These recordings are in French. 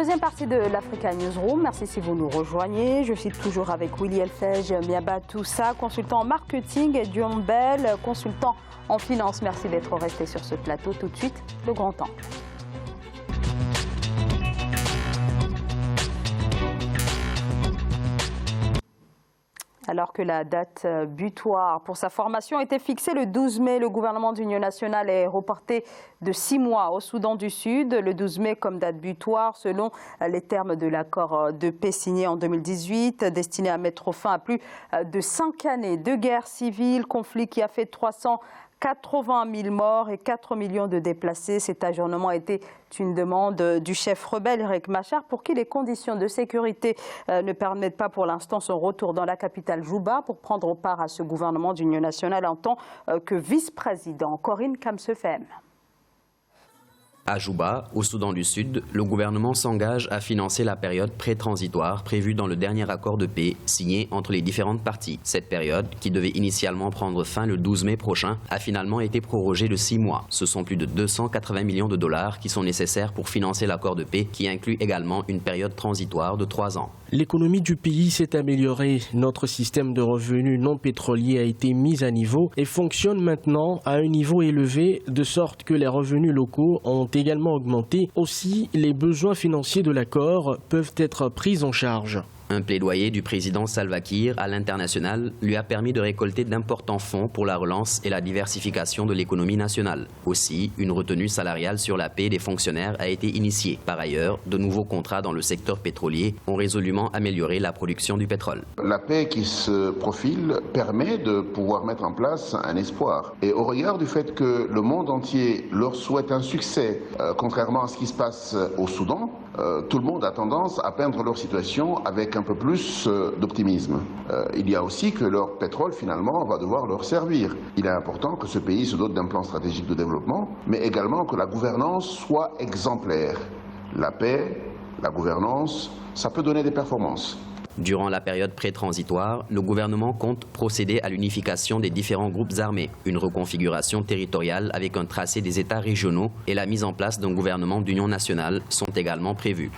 Deuxième partie de l'Africa Newsroom. Merci si vous nous rejoignez. Je suis toujours avec Willy Elfej Miabatoussa, consultant en marketing, et John Bell, consultant en finance. Merci d'être resté sur ce plateau. Tout de suite, le grand temps. Alors que la date butoir pour sa formation était fixée le 12 mai, le gouvernement d'union nationale est reporté de 6 mois au Soudan du Sud. Le 12 mai comme date butoir selon les termes de l'accord de paix signé en 2018, destiné à mettre fin à plus de 5 années de guerre civile, conflit qui a fait 380 000 morts et 4 millions de déplacés. Cet ajournement a été une demande du chef rebelle Riek Machar, pour qui les conditions de sécurité ne permettent pas pour l'instant son retour dans la capitale Djouba pour prendre part à ce gouvernement d'union nationale en tant que vice-président. Corinne Kamsefem. À Djouba, au Soudan du Sud, le gouvernement s'engage à financer la période pré-transitoire prévue dans le dernier accord de paix signé entre les différentes parties. Cette période, qui devait initialement prendre fin le 12 mai prochain, a finalement été prorogée de 6 mois. Ce sont plus de 280 millions de dollars qui sont nécessaires pour financer l'accord de paix, qui inclut également une période transitoire de 3 ans. L'économie du pays s'est améliorée. Notre système de revenus non pétroliers a été mis à niveau et fonctionne maintenant à un niveau élevé, de sorte que les revenus locaux ont également augmenté. Aussi, les besoins financiers de l'accord peuvent être pris en charge. Un plaidoyer du président Salva Kiir à l'international lui a permis de récolter d'importants fonds pour la relance et la diversification de l'économie nationale. Aussi, une retenue salariale sur la paie des fonctionnaires a été initiée. Par ailleurs, de nouveaux contrats dans le secteur pétrolier ont résolument amélioré la production du pétrole. La paix qui se profile permet de pouvoir mettre en place un espoir. Et au regard du fait que le monde entier leur souhaite un succès, contrairement à ce qui se passe au Soudan, tout le monde a tendance à peindre leur situation avec un peu plus d'optimisme. Il y a aussi que leur pétrole, finalement, va devoir leur servir. Il est important que ce pays se dote d'un plan stratégique de développement, mais également que la gouvernance soit exemplaire. La paix, la gouvernance, ça peut donner des performances. Durant la période pré-transitoire, le gouvernement compte procéder à l'unification des différents groupes armés, une reconfiguration territoriale avec un tracé des États régionaux et la mise en place d'un gouvernement d'union nationale sont également prévus.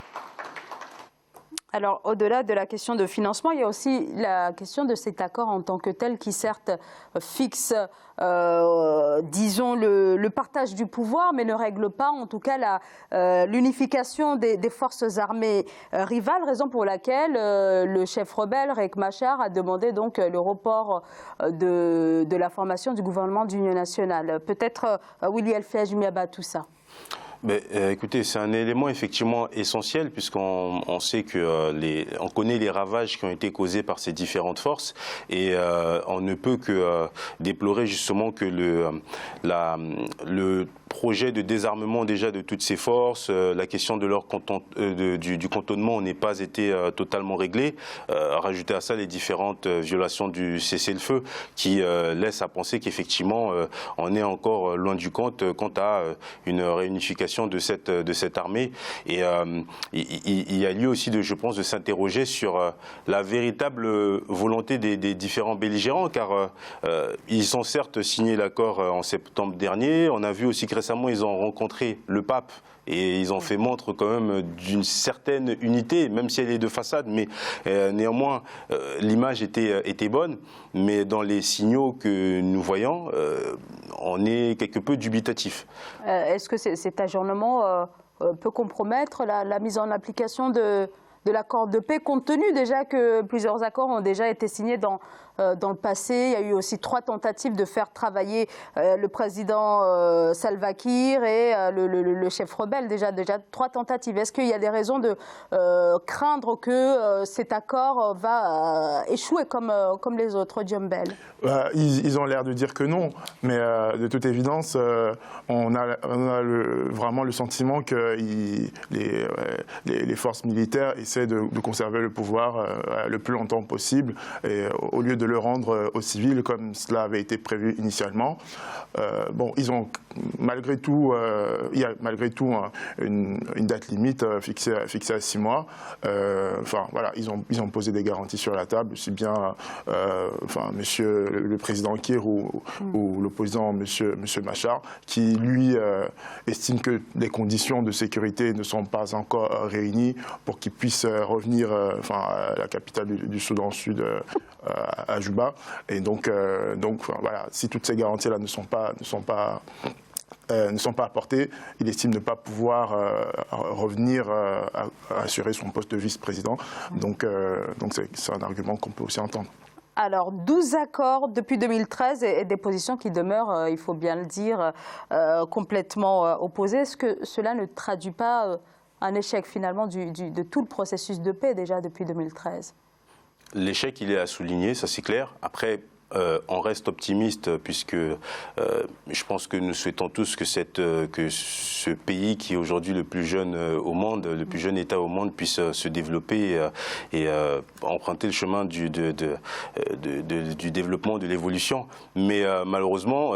Alors, au-delà de la question de financement, il y a aussi la question de cet accord en tant que tel qui, certes, fixe, disons, le partage du pouvoir, mais ne règle pas, en tout cas, l'unification des forces armées rivales, raison pour laquelle le chef rebelle, Riek Machar, a demandé donc le report de la formation du gouvernement d'union nationale. Peut-être Willy Elfej Miabatoussa. Écoutez, c'est un élément effectivement essentiel puisqu'on sait que on connaît les ravages qui ont été causés par ces différentes forces et on ne peut que déplorer justement que le projet de désarmement déjà de toutes ces forces, la question de leur du cantonnement n'ait pas été totalement réglée. Rajouter à ça les différentes violations du cessez-le-feu qui laissent à penser qu'effectivement on est encore loin du compte quant à une réunification de cette armée. Et il y a lieu aussi, je pense, de s'interroger sur la véritable volonté des différents belligérants, car ils ont certes signé l'accord en septembre dernier. On a vu aussi que récemment, ils ont rencontré le pape et ils ont fait montre quand même d'une certaine unité, même si elle est de façade, mais néanmoins l'image était bonne, mais dans les signaux que nous voyons, on est quelque peu dubitatif. Est-ce que cet ajournement peut compromettre la mise en application de l'accord de paix, compte tenu déjà que plusieurs accords ont déjà été signés dans le passé? Il y a eu aussi 3 tentatives de faire travailler le président Salva Kiir et le chef rebelle, déjà 3 tentatives. Est-ce qu'il y a des raisons de craindre que cet accord va échouer comme les autres, John Bell? Ils ont l'air de dire que non, mais de toute évidence, on a vraiment le sentiment que les forces militaires essaient de conserver le pouvoir le plus longtemps possible, et au lieu de le rendre aux civils comme cela avait été prévu initialement. Bon, ils ont malgré tout, il y a malgré tout une date limite fixée à 6 mois. Enfin voilà, ils ont posé des garanties sur la table, aussi bien Monsieur le président Kiir ou l'opposant Monsieur Machar, qui lui estime que les conditions de sécurité ne sont pas encore réunies pour qu'il puisse revenir à la capitale du Soudan Sud, à Juba. Et donc voilà, si toutes ces garanties-là ne sont pas apportées, il estime ne pas pouvoir revenir à assurer son poste de vice-président. Donc c'est un argument qu'on peut aussi entendre. Alors, 12 accords depuis 2013 et des positions qui demeurent, il faut bien le dire, complètement opposées. Est-ce que cela ne traduit pas un échec finalement de tout le processus de paix déjà depuis 2013 ? L'échec, il est à souligner, ça c'est clair. Après, on reste optimiste puisque je pense que nous souhaitons tous que ce pays qui est aujourd'hui le plus jeune au monde, le plus jeune État au monde, puisse se développer et emprunter le chemin du développement, de l'évolution. Mais malheureusement,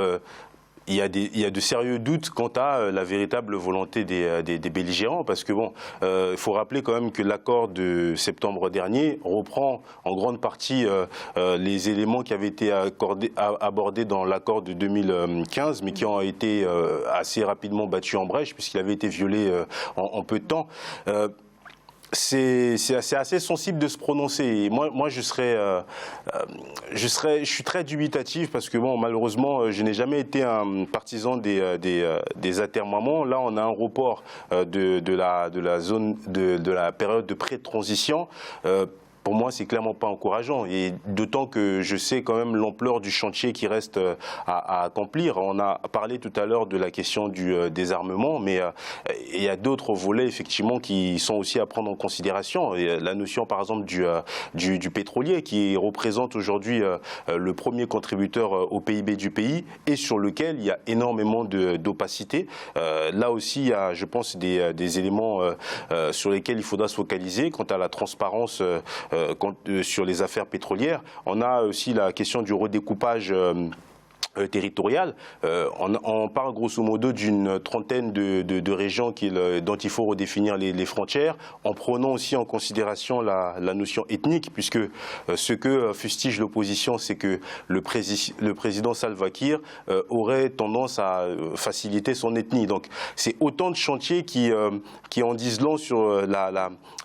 il y a de sérieux doutes quant à la véritable volonté des belligérants, parce que bon, il faut rappeler quand même que l'accord de septembre dernier reprend en grande partie les éléments qui avaient été abordés dans l'accord de 2015, mais qui ont été assez rapidement battus en brèche, puisqu'il avait été violé en peu de temps. C'est assez sensible de se prononcer. Et moi je suis très dubitatif parce que bon, malheureusement, je n'ai jamais été un partisan des atermoiements. Là, on a un report de la période de pré-transition. Pour moi, c'est clairement pas encourageant, et d'autant que je sais quand même l'ampleur du chantier qui reste à accomplir. On a parlé tout à l'heure de la question du désarmement, mais il y a d'autres volets effectivement qui sont aussi à prendre en considération. Et la notion, par exemple, du pétrolier, qui représente aujourd'hui le premier contributeur au PIB du pays et sur lequel il y a énormément d'opacité. Là aussi, il y a, je pense, des éléments sur lesquels il faudra se focaliser quant à la transparence. Sur les affaires pétrolières. On a aussi la question du redécoupage territorial. On parle grosso modo d'une trentaine de régions dont il faut redéfinir les frontières, en prenant aussi en considération la notion ethnique, puisque ce que fustige l'opposition, c'est que le président Salva Kiir aurait tendance à faciliter son ethnie. Donc c'est autant de chantiers qui en disent long sur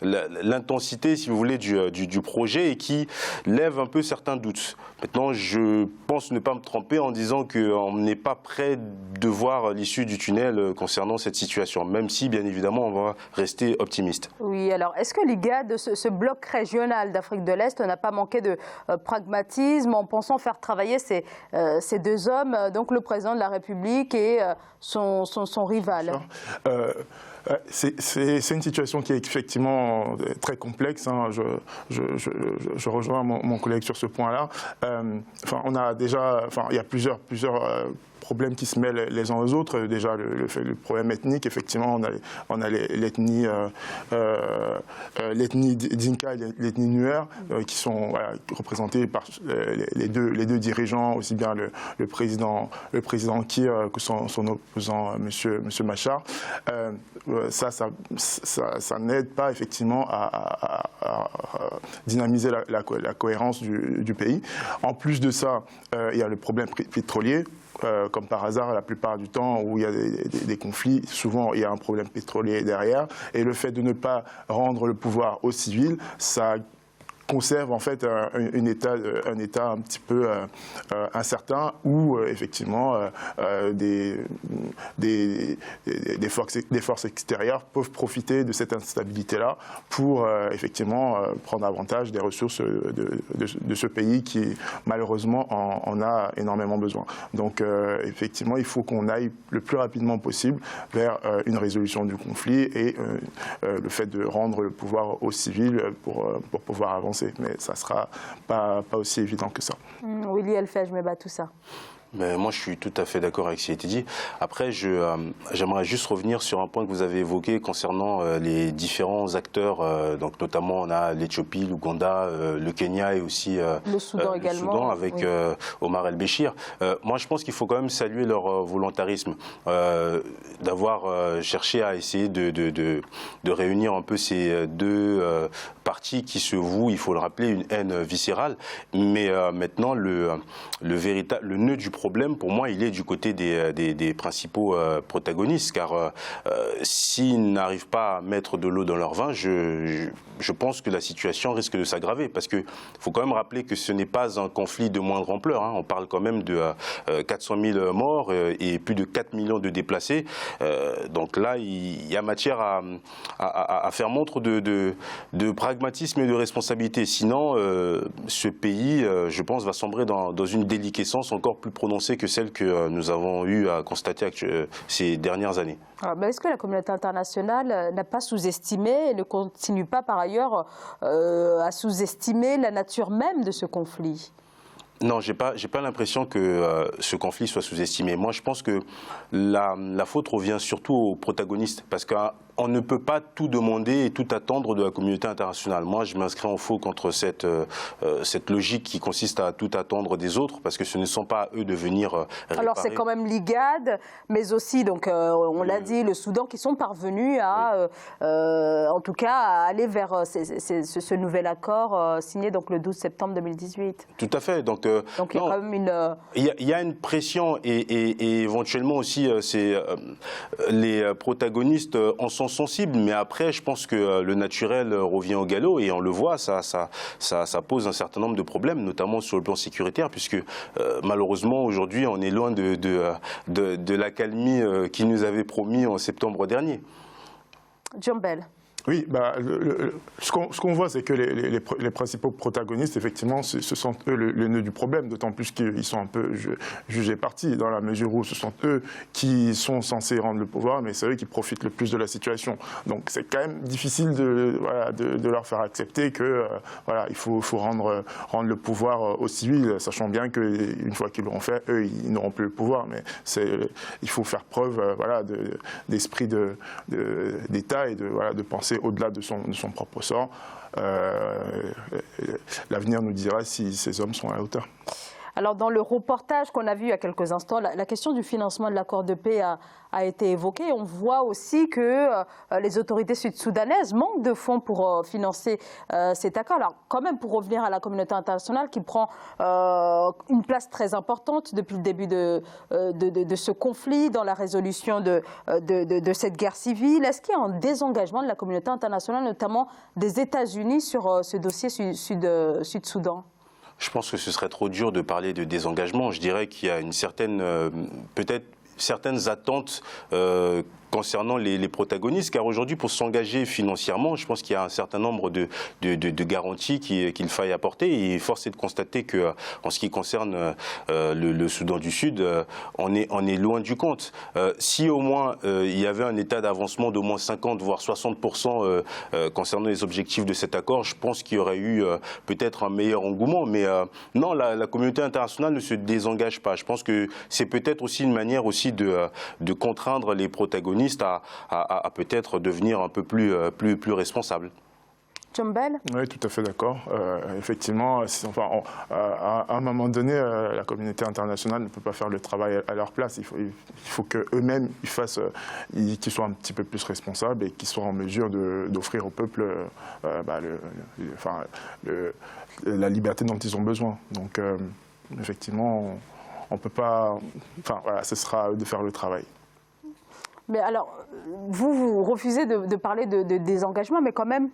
l'intensité, si vous voulez, du projet, et qui lèvent un peu certains doutes. Maintenant, je pense ne pas me tromper en disant qu'on n'est pas prêt de voir l'issue du tunnel concernant cette situation, même si, bien évidemment, on va rester optimiste. Oui, alors, est-ce que l'IGAD, ce bloc régional d'Afrique de l'Est, n'a pas manqué de pragmatisme en pensant faire travailler ces deux hommes, donc le président de la République et son rival ? C'est une situation qui est effectivement très complexe. Hein. Je rejoins mon collègue sur ce point-là. On a déjà, il y a plusieurs problèmes qui se mêlent les uns aux autres. Déjà, le problème ethnique, effectivement, on a l'ethnie Dinka et l'ethnie Nuer qui sont représentées par les deux dirigeants, aussi bien le président Kiir que son opposant, Monsieur Machar. Ça n'aide pas effectivement à dynamiser la cohérence du pays. En plus de ça, il y a le problème pétrolier. Comme par hasard, la plupart du temps où il y a des conflits, souvent il y a un problème pétrolier derrière. Et le fait de ne pas rendre le pouvoir aux civils, ça conserve en fait un état un petit peu incertain où effectivement des forces extérieures peuvent profiter de cette instabilité-là pour effectivement prendre avantage des ressources de ce pays qui malheureusement en a énormément besoin. Donc effectivement, il faut qu'on aille le plus rapidement possible vers une résolution du conflit et le fait de rendre le pouvoir aux civils pour pouvoir avancer. Mais ça ne sera pas aussi évident que ça. Willy Elfej, je me bats tout ça. Mais moi, je suis tout à fait d'accord avec ce qui a été dit. Après, j'aimerais juste revenir sur un point que vous avez évoqué concernant les différents acteurs. Donc, notamment, on a l'Éthiopie, l'Ouganda, le Kenya et aussi le Soudan également. Soudan avec oui. Omar El-Béchir. Moi, je pense qu'il faut quand même saluer leur volontarisme d'avoir cherché à essayer de réunir un peu ces deux partis qui se vouent, il faut le rappeler, une haine viscérale. Mais maintenant, le nœud du problème, pour moi, il est du côté des principaux protagonistes, car s'ils n'arrivent pas à mettre de l'eau dans leur vin, je pense que la situation risque de s'aggraver, parce qu'il faut quand même rappeler que ce n'est pas un conflit de moindre ampleur, hein. On parle quand même de 400 000 morts et plus de 4 millions de déplacés. Donc là, il y a matière à faire montre de pragmatisme et de responsabilité. Sinon, ce pays, je pense, va sombrer dans une déliquescence encore plus prononcée que celle que nous avons eu à constater ces dernières années. Est-ce que la communauté internationale n'a pas sous-estimé et ne continue pas par ailleurs à sous-estimer la nature même de ce conflit ? Non, j'ai pas l'impression que ce conflit soit sous-estimé. Moi, je pense que la faute revient surtout aux protagonistes, parce qu'on ne peut pas tout demander et tout attendre de la communauté internationale. Moi, je m'inscris en faux contre cette logique qui consiste à tout attendre des autres, parce que ce ne sont pas à eux de venir réparer. Alors, c'est quand même l'IGAD, mais aussi, donc, on l'a dit, le Soudan, qui sont parvenus à, en tout cas, à aller vers ce nouvel accord signé donc, le 12 septembre 2018. Tout à fait. Donc, il y a quand même une... Il y a une pression et éventuellement aussi les protagonistes en sont sensibles, mais après je pense que le naturel revient au galop et on le voit, ça pose un certain nombre de problèmes, notamment sur le plan sécuritaire, puisque malheureusement aujourd'hui on est loin de l'accalmie qu'ils nous avaient promis en septembre dernier. Jumbel. Oui, ce qu'on voit, c'est que les principaux protagonistes, effectivement, ce sont eux le nœud du problème, d'autant plus qu'ils sont un peu jugés partis, dans la mesure où ce sont eux qui sont censés rendre le pouvoir, mais c'est eux qui profitent le plus de la situation. Donc c'est quand même difficile de leur faire accepter que il faut rendre le pouvoir aux civils, sachant bien qu'une fois qu'ils l'auront fait, eux, ils n'auront plus le pouvoir. Mais il faut faire preuve d'esprit d'État et de penser au-delà de son propre sort. L'avenir nous dira si ces hommes sont à la hauteur. Alors, dans le reportage qu'on a vu il y a quelques instants, la question du financement de l'accord de paix a été évoquée. On voit aussi que les autorités sud-soudanaises manquent de fonds pour financer cet accord. Alors, quand même, pour revenir à la communauté internationale qui prend une place très importante depuis le début de ce conflit, dans la résolution de cette guerre civile, est-ce qu'il y a un désengagement de la communauté internationale, notamment des États-Unis, sur ce dossier Sud-Soudan ? Je pense que ce serait trop dur de parler de désengagement. Je dirais qu'il y a une certaine, peut-être certaines attentes concernant les protagonistes, car aujourd'hui, pour s'engager financièrement, je pense qu'il y a un certain nombre de garanties qu'il faille apporter. Et force est de constater que, en ce qui concerne le Soudan du Sud, on est loin du compte. Si au moins il y avait un état d'avancement d'au moins 50 voire 60% concernant les objectifs de cet accord, je pense qu'il y aurait eu peut-être un meilleur engouement. Mais non, la communauté internationale ne se désengage pas. Je pense que c'est peut-être aussi une manière aussi de contraindre les protagonistes à peut-être devenir un peu plus responsables. Jumbel ? Oui, tout à fait d'accord. Effectivement, à un moment donné, la communauté internationale ne peut pas faire le travail à leur place. Il faut qu'eux-mêmes qu'ils soient un petit peu plus responsables et qu'ils soient en mesure d'offrir au peuple la liberté dont ils ont besoin. Donc, effectivement, on ne peut pas... ce sera à eux de faire le travail. Mais alors, vous refusez de parler de désengagement, mais quand même,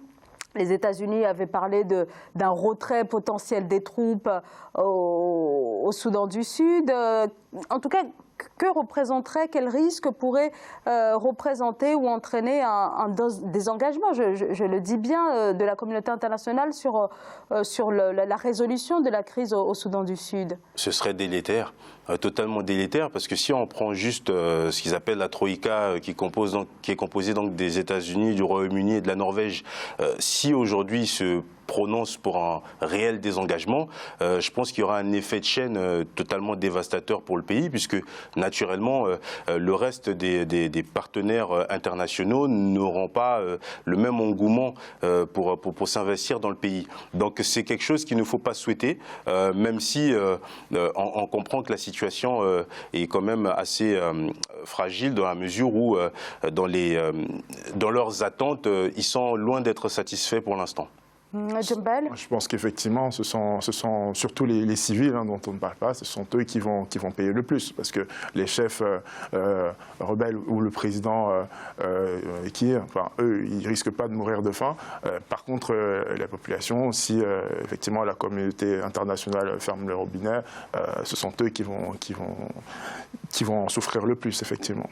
les États-Unis avaient parlé d'un retrait potentiel des troupes au Soudan du Sud. En tout cas, quel risque pourrait représenter ou entraîner un désengagement, je le dis bien, de la communauté internationale sur la résolution de la crise au Soudan du Sud? Ce serait délétère. Totalement délétère, parce que si on prend juste ce qu'ils appellent la Troïka, qui est composée donc des États-Unis, du Royaume-Uni et de la Norvège, si aujourd'hui se prononce pour un réel désengagement, je pense qu'il y aura un effet de chaîne totalement dévastateur pour le pays, puisque naturellement, le reste des partenaires internationaux n'auront pas le même engouement pour s'investir dans le pays. Donc c'est quelque chose qu'il ne faut pas souhaiter, même si on comprend que la situation est quand même assez fragile dans la mesure où, dans leurs attentes, ils sont loin d'être satisfaits pour l'instant. Je pense qu'effectivement, ce sont surtout les civils dont on ne parle pas, ce sont eux qui vont payer le plus, parce que les chefs rebelles ou le président eux, ils risquent pas de mourir de faim. Par contre, la population, si effectivement la communauté internationale ferme le robinet, ce sont eux qui vont en souffrir le plus, effectivement.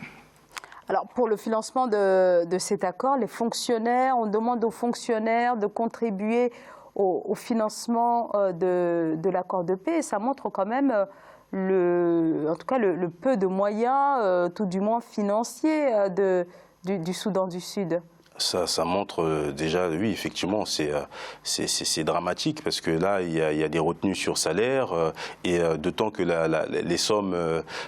Alors, pour le financement de cet accord, on demande aux fonctionnaires de contribuer au financement de l'accord de paix. Et ça montre quand même, en tout cas, le peu de moyens, tout du moins financiers, du Soudan du Sud. Ça montre déjà, oui, effectivement, c'est dramatique, parce que là, il y a des retenues sur salaire, et d'autant que les sommes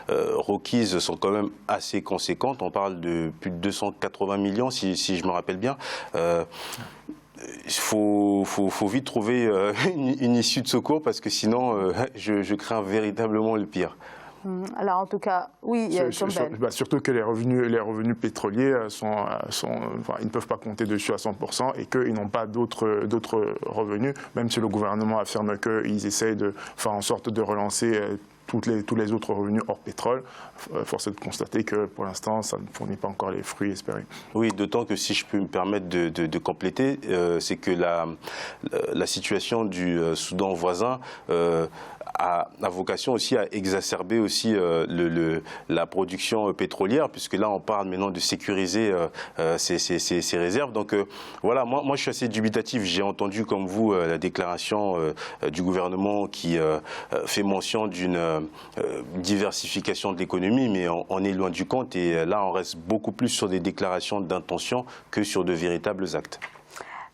requises sont quand même assez conséquentes. On parle de plus de 280 millions, si je me rappelle bien. Il faut vite trouver une issue de secours, parce que sinon, je crains véritablement le pire. Alors en tout cas, oui, surtout que les revenus pétroliers ils ne peuvent pas compter dessus à 100% et qu'ils n'ont pas d'autres revenus, même si le gouvernement affirme qu'ils essayent de faire en sorte de relancer tous les autres revenus hors pétrole. Force est de constater que pour l'instant, ça ne fournit pas encore les fruits espérés. Oui, d'autant que, si je peux me permettre de compléter, c'est que la situation du Soudan voisin a vocation aussi à exacerber aussi la production pétrolière, puisque là on parle maintenant de sécuriser ces réserves. Donc voilà, moi je suis assez dubitatif. J'ai entendu comme vous la déclaration du gouvernement qui fait mention d'une diversification de l'économie, mais on est loin du compte, et là on reste beaucoup plus sur des déclarations d'intention que sur de véritables actes.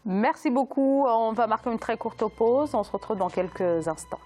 Merci beaucoup. On va marquer une très courte pause. On se retrouve dans quelques instants.